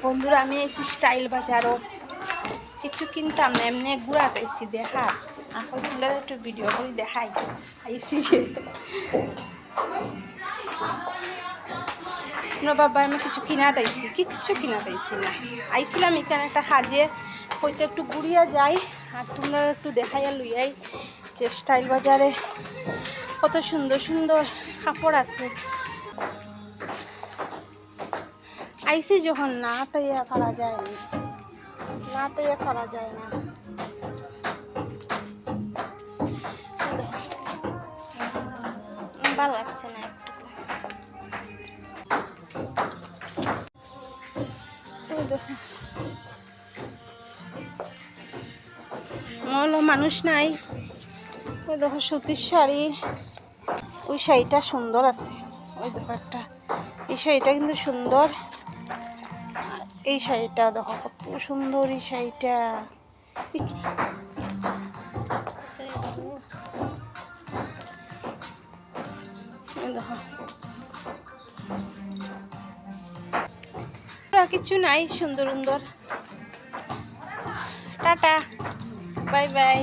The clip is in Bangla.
বন্ধুরা আমি এসেছি স্টাইল বাজারও কিছু কিনতাম না, এমনি ঘুরাতেছি দেখা এখন তুলে একটু ভিডিও করে দেখাই আইসি যে বাবা আমি কিছু কিনা দিয়েছি, কিচ্ছু কিনা দিয়েছি না। আইছিলাম এখানে একটা কাজে, হয়তো একটু ঘুরিয়া যাই আর তোমরা একটু দেখাইয়া লইয়াই যে স্টাইল বাজারে কত সুন্দর সুন্দর কাপড় আছে। আইসি যখন না তৈয়া করা যায় না, তৈয়া করা যায় না। ভালো লাগছে না একটু। মলো মানুষ নাই। ওই দেখো সুতির শাড়ি, ওই শাড়িটা সুন্দর আছে। ওই দেখো একটা, এই শাড়িটা কিন্তু সুন্দর। এই শাড়িটা দেখো কত সুন্দর, এই শাড়িটা দেখো কিছু নাই, সুন্দর সুন্দর। Tata, bye bye.